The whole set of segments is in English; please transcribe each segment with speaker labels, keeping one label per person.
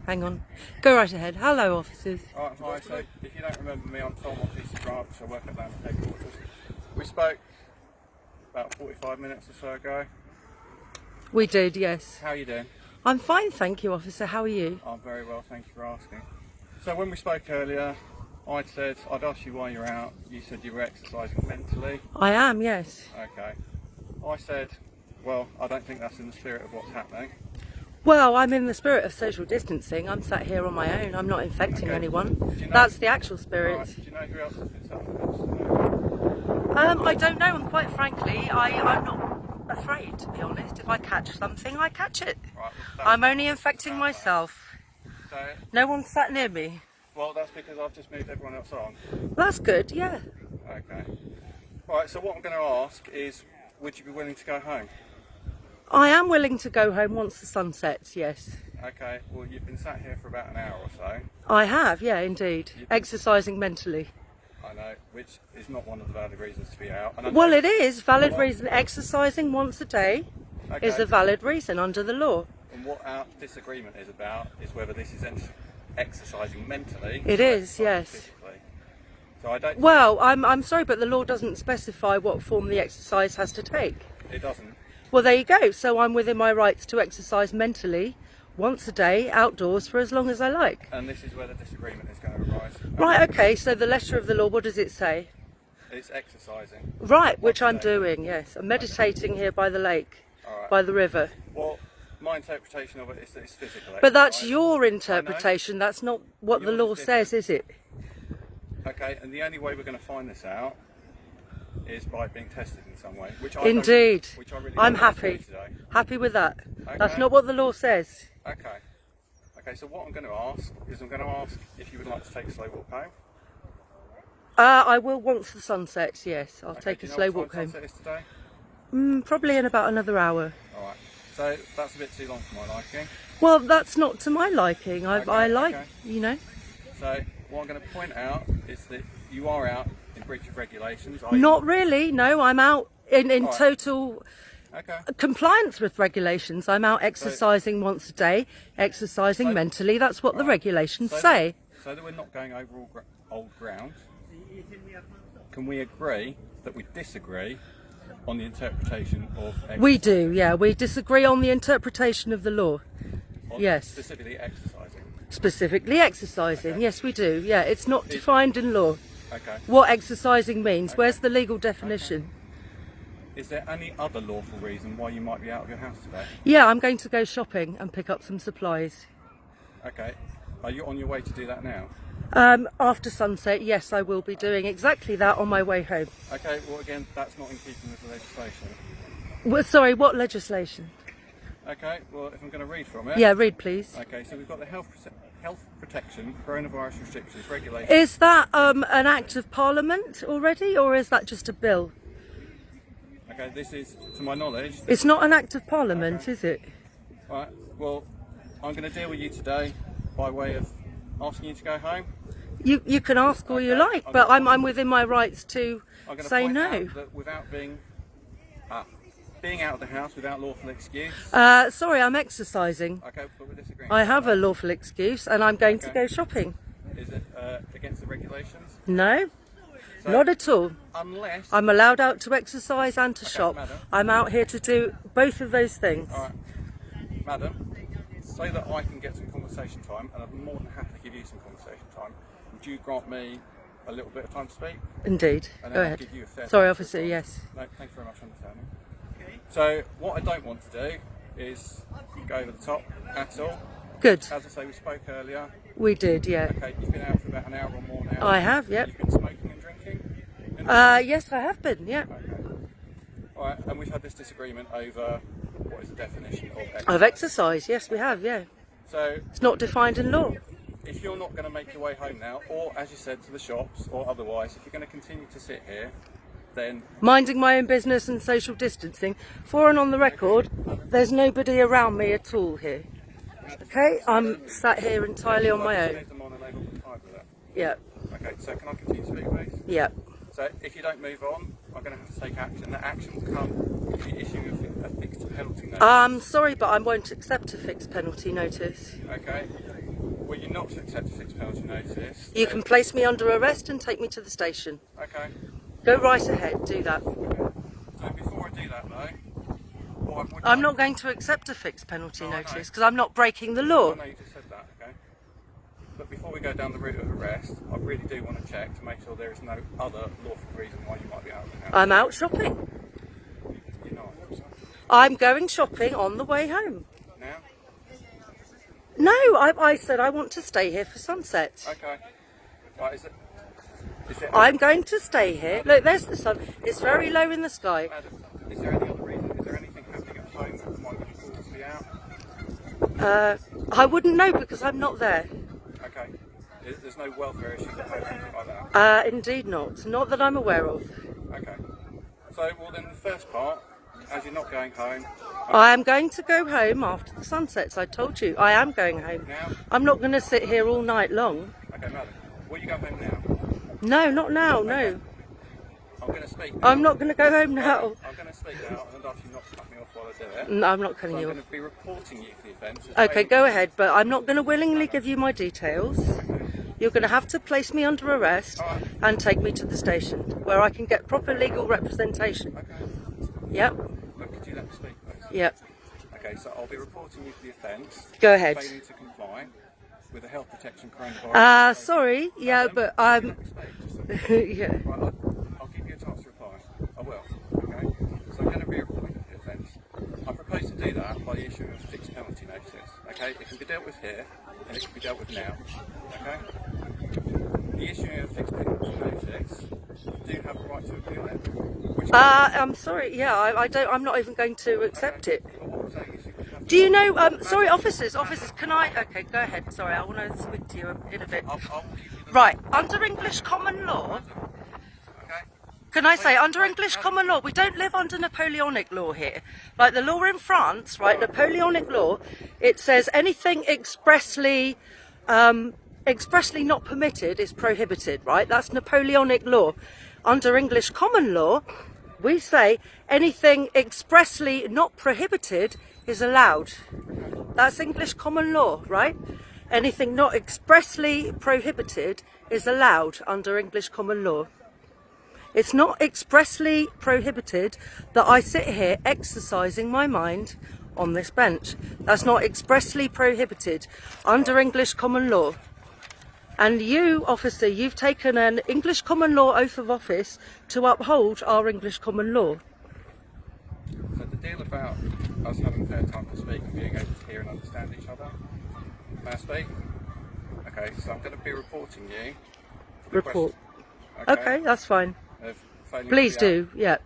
Speaker 1: Hang on. Go right ahead. Hello, officers.
Speaker 2: Alright, hi, so if you don't remember me, I'm Tom off East Branch, I work at Land Headquarters. We spoke about 45 minutes or so ago.
Speaker 1: We did, yes.
Speaker 2: How are you doing?
Speaker 1: I'm fine, thank you, officer. How are you?
Speaker 2: I'm very well, thank you for asking. So when we spoke earlier, I'd said, I'd asked you why you're out, you said you were exercising mentally.
Speaker 1: I am, yes.
Speaker 2: Okay. I said, well, I don't think that's in the spirit of what's happening.
Speaker 1: Well, I'm in the spirit of social distancing. I'm sat here on my own. I'm not infecting anyone.
Speaker 2: You know,
Speaker 1: that's the actual spirit.
Speaker 2: Right, do you know who else has been suffering?
Speaker 1: I don't know, and quite frankly, I'm not afraid, to be honest. If I catch something, I catch it.
Speaker 2: Right,
Speaker 1: I'm only infecting myself.
Speaker 2: So,
Speaker 1: no one sat near me.
Speaker 2: Well, that's because I've just moved everyone else on.
Speaker 1: That's good, yeah.
Speaker 2: Okay. Right, so what I'm going to ask is, would you be willing to go home?
Speaker 1: I am willing to go home once the sun sets, yes.
Speaker 2: Okay, well, you've been sat here for about an hour or so.
Speaker 1: I have, yeah, indeed. Exercising mentally.
Speaker 2: I know, which is not one of the valid reasons to be out. And
Speaker 1: well, it is valid reason. Exercising once a day is
Speaker 2: okay.
Speaker 1: a valid reason under the law.
Speaker 2: And what our disagreement is about is whether this is exercising mentally.
Speaker 1: It is, yes.
Speaker 2: Physically. So I don't.
Speaker 1: Well, I'm sorry, but the law doesn't specify what form the exercise has to take.
Speaker 2: It doesn't.
Speaker 1: Well, there you go. So I'm within my rights to exercise mentally once a day outdoors for as long as I like.
Speaker 2: And this is where the disagreement is going to arise.
Speaker 1: Right, okay, so the letter of the law, what does it say?
Speaker 2: It's exercising.
Speaker 1: Right, which I'm doing, yes. I'm meditating here by the lake, by the river.
Speaker 2: Well, my interpretation of it is that it's physical exercise.
Speaker 1: But that's your interpretation, that's not what the law says, is it?
Speaker 2: Okay, and the only way we're going to find this out is by being tested in some way, which
Speaker 1: Indeed. I'm happy.
Speaker 2: Today.
Speaker 1: Happy with that.
Speaker 2: Okay.
Speaker 1: That's not what the law says.
Speaker 2: Okay. Okay, so what I'm going to ask is I'm going to ask if you would like to take a slow walk home.
Speaker 1: I will once the sun sets, yes. I'll take a slow walk home.
Speaker 2: Sunset is today?
Speaker 1: Probably in about another hour.
Speaker 2: Alright, so that's a bit too long for my liking.
Speaker 1: Well, that's not to my liking. I like, you know.
Speaker 2: So what I'm going to point out is that you are out in breach of regulations.
Speaker 1: Not really, no. I'm out in total compliance with regulations. I'm out exercising once a day, exercising mentally. That's what the regulations say.
Speaker 2: So that we're not going over old ground, can we agree that we disagree on the interpretation of exercise?
Speaker 1: We do, yeah. We disagree on the interpretation of the law. Yes.
Speaker 2: Specifically exercising.
Speaker 1: Specifically exercising, yes we do. Yeah, it's not defined in law.
Speaker 2: Okay.
Speaker 1: What exercising means. Where's the legal definition?
Speaker 2: Is there any other lawful reason why you might be out of your house today?
Speaker 1: Yeah, I'm going to go shopping and pick up some supplies.
Speaker 2: Okay. Are you on your way to do that now?
Speaker 1: After sunset, yes, I will be doing exactly that on my way home.
Speaker 2: Okay, well again, that's not in keeping with the legislation.
Speaker 1: Well, sorry, what legislation?
Speaker 2: Okay, well if I'm going to read from it.
Speaker 1: Yeah, read please.
Speaker 2: Okay, so we've got the health protection, coronavirus restrictions, regulations.
Speaker 1: Is that an act of parliament already, or is that just a bill?
Speaker 2: Okay, this is, to my knowledge...
Speaker 1: It's not an act of parliament, is it?
Speaker 2: Right, well, I'm going to deal with you today by way of asking you to go home.
Speaker 1: You can ask all you like, but I'm within my rights to say no.
Speaker 2: That without being out of the house without lawful excuse.
Speaker 1: Sorry, I'm exercising.
Speaker 2: Okay, but we're disagreeing.
Speaker 1: I have a lawful excuse, and I'm going to go shopping.
Speaker 2: Is it against the regulations?
Speaker 1: No, so, not at all.
Speaker 2: Unless
Speaker 1: I'm allowed out to exercise and to shop.
Speaker 2: Madam.
Speaker 1: I'm out here to do both of those things.
Speaker 2: All right, madam. So that I can get some conversation time, and I'm more than happy to give you some conversation time. Would you grant me a little bit of time to speak?
Speaker 1: Indeed. Go ahead.
Speaker 2: Give you a fair
Speaker 1: Sorry, officer. Yes.
Speaker 2: No, thank you very much for understanding. So what I don't want to do is go over the top at all.
Speaker 1: Good.
Speaker 2: As I say, we spoke earlier.
Speaker 1: We did, yeah.
Speaker 2: Okay, you've been out for about an hour or more now.
Speaker 1: I have, yep.
Speaker 2: You've been smoking and drinking?
Speaker 1: Yes, I have been, yeah.
Speaker 2: Okay. All right, and we've had this disagreement over what is the definition of exercise.
Speaker 1: Of exercise, yes, we have, yeah.
Speaker 2: So
Speaker 1: it's not defined in law.
Speaker 2: If you're not going to make your way home now, or as you said, to the shops, or otherwise, if you're going to continue to sit here, then...
Speaker 1: Minding my own business and social distancing. For and on the record, there's nobody around me at all here. Okay, I'm sat here entirely on my own. Yeah.
Speaker 2: Okay, so can I continue to speak, please?
Speaker 1: Yeah.
Speaker 2: So if you don't move on, I'm going to have to take action. That action will come if you issue a fixed penalty notice.
Speaker 1: Sorry, but I won't accept a fixed penalty notice.
Speaker 2: Okay. Were you not to accept a fixed penalty notice?
Speaker 1: You can place me under arrest and take me to the station.
Speaker 2: Okay.
Speaker 1: Go right ahead, do that.
Speaker 2: So before I do that though, what I would
Speaker 1: I'm
Speaker 2: like-
Speaker 1: not going to accept a fixed penalty
Speaker 2: No, I know.
Speaker 1: notice because I'm not breaking the law.
Speaker 2: I know you just said that, okay? But before we go down the route of arrest, I really do want to check to make sure there is no other lawful reason why you might be out of the house.
Speaker 1: I'm out shopping.
Speaker 2: You're not.
Speaker 1: I'm going shopping on the way home.
Speaker 2: Now?
Speaker 1: No, I said I want to stay here for sunset.
Speaker 2: Okay. Right, is it
Speaker 1: I'm going to stay here. Look, there's the sun. It's very low in the sky.
Speaker 2: Madam, is there any other reason? Is there anything happening at home that might cause us to be out?
Speaker 1: I wouldn't know because I'm not there.
Speaker 2: Okay. There's no welfare issues at home or anything like that?
Speaker 1: Indeed not. Not that I'm aware of.
Speaker 2: Okay. So, well then the first part, as you're not going home,
Speaker 1: I am going to go home after the sun sets. I told you, I am going home.
Speaker 2: now,
Speaker 1: I'm not going to sit here all night long.
Speaker 2: okay madam, will you go home now?
Speaker 1: No, not now, no.
Speaker 2: I'm going to speak now.
Speaker 1: I'm not going to go home now.
Speaker 2: I'm going to speak now and ask you not to cut me off while I do it.
Speaker 1: No, I'm not
Speaker 2: So
Speaker 1: cutting
Speaker 2: I'm
Speaker 1: you
Speaker 2: going
Speaker 1: off.
Speaker 2: to be reporting you for the offence.
Speaker 1: Okay, go ahead, but I'm not going to willingly give you my details. You're going to have to place me under arrest and take me to the station where I can get proper legal representation.
Speaker 2: Okay.
Speaker 1: Yep,
Speaker 2: Look, could you let me speak, please?
Speaker 1: yep.
Speaker 2: Okay, so I'll be reporting you for the offence.
Speaker 1: Go ahead.
Speaker 2: Failing to comply with the health protection coronavirus.
Speaker 1: Sorry, yeah, but I'm... yeah.
Speaker 2: Right, I'll give you a chance to reply. I will. Okay. So I'm going to be reporting for the offence. I propose to do that by the issuing of a fixed penalty notice. Okay. It can be dealt with here, and it can be dealt with now. Okay. The issuing of a fixed penalty notice, you do have a right to appeal it. Which
Speaker 1: I'm sorry, yeah, I don't... I'm not even going to accept it.
Speaker 2: but what I'm saying is you would have
Speaker 1: Do you know... sorry, officers, can I... Okay, go ahead. Sorry, I want to speak to you in a bit.
Speaker 2: I'll give you the
Speaker 1: Right, under English common law...
Speaker 2: okay.
Speaker 1: Can I say, under English common law, we don't live under Napoleonic law here. Like the law in France, right, Napoleonic law, it says anything expressly not permitted is prohibited, right? That's Napoleonic law. Under English common law, we say anything expressly not prohibited is allowed. That's English common law, right? Anything not expressly prohibited is allowed under English common law. It's not expressly prohibited that I sit here exercising my mind on this bench. That's not expressly prohibited under English common law. And you, officer, you've taken an English common law oath of office to uphold our English common law.
Speaker 2: So the deal about us having fair time to speak and being able to hear and understand each other. May I speak? Okay, so I'm going to be reporting you. for the
Speaker 1: Report.
Speaker 2: question,
Speaker 1: Okay, that's fine.
Speaker 2: of failing
Speaker 1: Please
Speaker 2: to be
Speaker 1: do, yeah.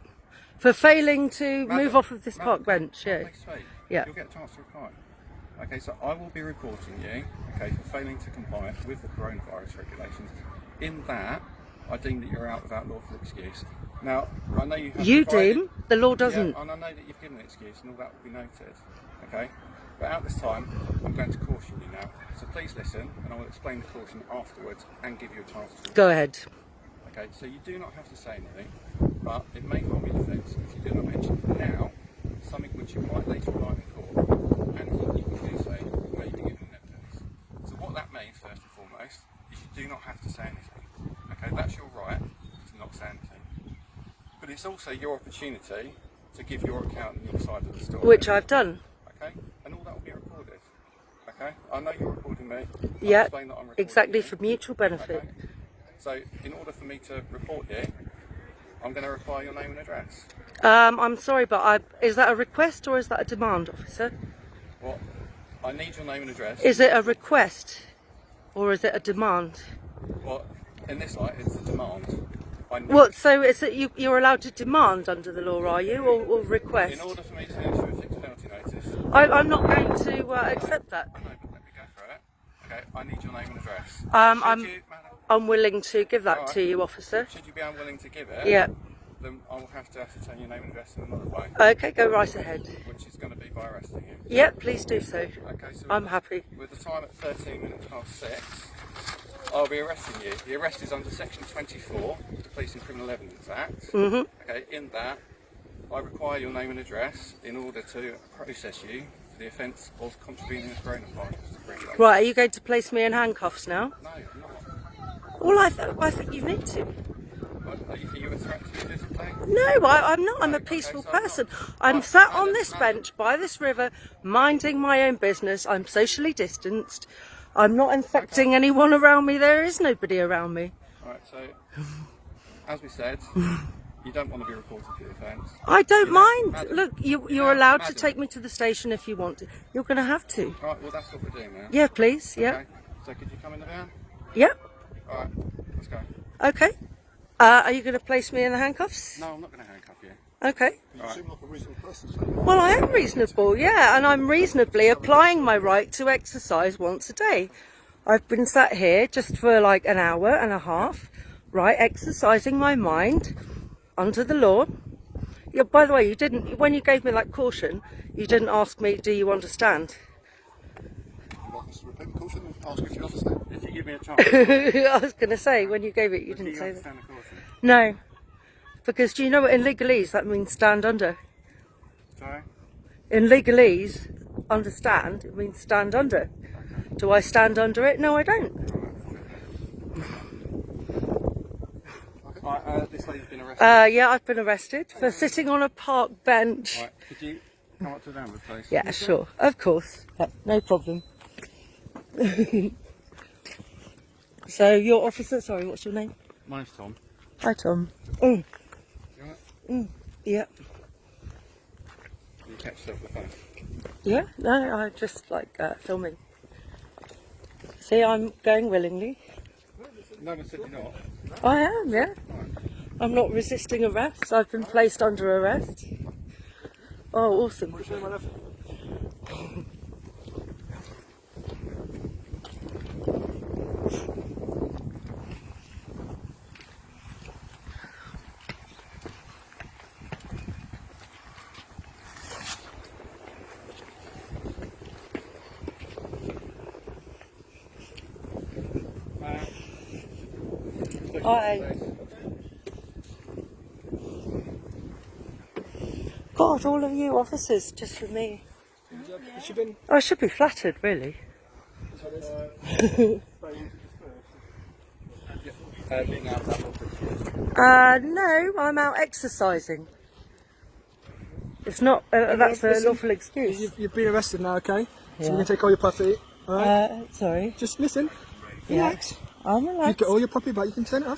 Speaker 1: For failing to
Speaker 2: Madam,
Speaker 1: move off of this
Speaker 2: madam,
Speaker 1: park bench, yeah.
Speaker 2: Please speak.
Speaker 1: Yeah.
Speaker 2: You'll get a chance to reply. Okay, so I will be reporting you, okay, for failing to comply with the coronavirus regulations. In that, I deem that you're out without lawful excuse. Now, I know you have
Speaker 1: You
Speaker 2: provided-
Speaker 1: deem, the law doesn't.
Speaker 2: Yeah, and I know that you've given an excuse and all that will be noted. Okay? But at this time, I'm going to caution you now. So please listen, and I will explain the caution afterwards and give you a chance to.
Speaker 1: Go ahead.
Speaker 2: Okay, so you do not have to say anything, but it may harm your defence if you do not mention now something which you might later write in court, and you can do so may be given evidence. So what that means, first and foremost, is you do not have to say anything. Okay, that's your right to not say anything. But it's also your opportunity to give your account and your side of the story.
Speaker 1: Which I've done.
Speaker 2: Okay, and all that will be recorded. Okay, I know you're recording me. I'll
Speaker 1: Yeah,
Speaker 2: explain that I'm recording
Speaker 1: exactly,
Speaker 2: you.
Speaker 1: for mutual benefit.
Speaker 2: Okay. So, in order for me to report you, I'm going to require your name and address.
Speaker 1: I'm sorry, but is that a request or is that a demand, officer?
Speaker 2: Well, I need your name and address.
Speaker 1: Is it a request or is it a demand?
Speaker 2: Well, in this light, it's a demand. I need,
Speaker 1: What? So is it you're allowed to demand under the law, are you, or request?
Speaker 2: in order for me to issue a fixed penalty notice,
Speaker 1: I'm not going to accept that.
Speaker 2: I know, but let me go for it. Okay, I need your name and address.
Speaker 1: I'm
Speaker 2: Should you, madam,
Speaker 1: unwilling to give that to you, officer.
Speaker 2: should you be unwilling to give it,
Speaker 1: Yeah.
Speaker 2: then I will have to ascertain your name and address in another way,
Speaker 1: Okay, go right ahead.
Speaker 2: which is going to be by arresting you.
Speaker 1: Yeah, please do so.
Speaker 2: Okay, so
Speaker 1: I'm happy.
Speaker 2: with the time at 13 minutes past 6, I'll be arresting you. The arrest is under section 24 of the Police and Criminal Evidence Act. Okay, in that, I require your name and address in order to process you the offence of contravening the coronavirus regulations.
Speaker 1: Right, are you going to place me in handcuffs now?
Speaker 2: No, I'm not.
Speaker 1: Well, I think you need to.
Speaker 2: Are you a threat to me physically?
Speaker 1: No, I'm not. I'm a peaceful person. I'm sat on this bench by this river, minding my own business. I'm socially distanced. I'm not infecting anyone around me. There is nobody around me.
Speaker 2: Alright, so, as we said, you don't want to be reported for the offence.
Speaker 1: I don't mind.
Speaker 2: Madam,
Speaker 1: Look, you're allowed to
Speaker 2: madam.
Speaker 1: take me to the station if you want to. You're going to have to.
Speaker 2: Alright, well that's what we're doing now.
Speaker 1: Yeah, please. Yeah.
Speaker 2: Okay, so could you come in the van?
Speaker 1: Yep.
Speaker 2: Alright, let's go.
Speaker 1: Okay. Are you going to place me in the handcuffs?
Speaker 2: No, I'm not going to handcuff you.
Speaker 1: Okay.
Speaker 3: You seem like a reasonable person. So.
Speaker 1: Well, I am reasonable, yeah, and I'm reasonably applying my right to exercise once a day. I've been sat here just for like an hour and a half, right, exercising my mind under the law. Yeah, by the way, you didn't, when you gave me that caution, you didn't ask me, do you understand?
Speaker 3: Would you like us to repeat the caution and ask if you understand?
Speaker 2: If you give me a chance,
Speaker 1: I was going to say, when you gave it, you
Speaker 2: do
Speaker 1: didn't
Speaker 2: you
Speaker 1: say that.
Speaker 2: understand the caution?
Speaker 1: No, because do you know what in legalese that means stand under?
Speaker 2: Sorry?
Speaker 1: In legalese, understand, it means stand under. Do I stand under it? No, I don't.
Speaker 2: Alright, this lady's been arrested.
Speaker 1: Yeah, I've been arrested for sitting on a park bench.
Speaker 2: Alright, could you come up to the van, please?
Speaker 1: Yeah, sure, of course, yeah, no problem. So, your officer, sorry, what's your name?
Speaker 2: My name's Tom.
Speaker 1: Hi, Tom.
Speaker 2: You alright?
Speaker 1: Yeah.
Speaker 2: You catch yourself with the phone.
Speaker 1: Yeah, no, I just like filming. See, I'm going willingly.
Speaker 2: No one said you're not.
Speaker 1: I am, yeah. I'm not resisting arrest. I've been placed under arrest. Oh, awesome.
Speaker 3: What's your name, my love?
Speaker 1: Hi. God, all of you officers, just for me.
Speaker 3: Has she been?
Speaker 1: I should be flattered, really.
Speaker 2: Being out of that office.
Speaker 1: No, I'm out exercising. It's not, that's a
Speaker 3: listen,
Speaker 1: lawful excuse.
Speaker 3: You've been arrested now, okay? So
Speaker 1: Yeah.
Speaker 3: you're going to take all your property. Alright?
Speaker 1: Sorry.
Speaker 3: Just listen.
Speaker 1: Yeah.
Speaker 3: Relax.
Speaker 1: I'm
Speaker 3: You
Speaker 1: relaxed.
Speaker 3: get all your property back, you can turn it off.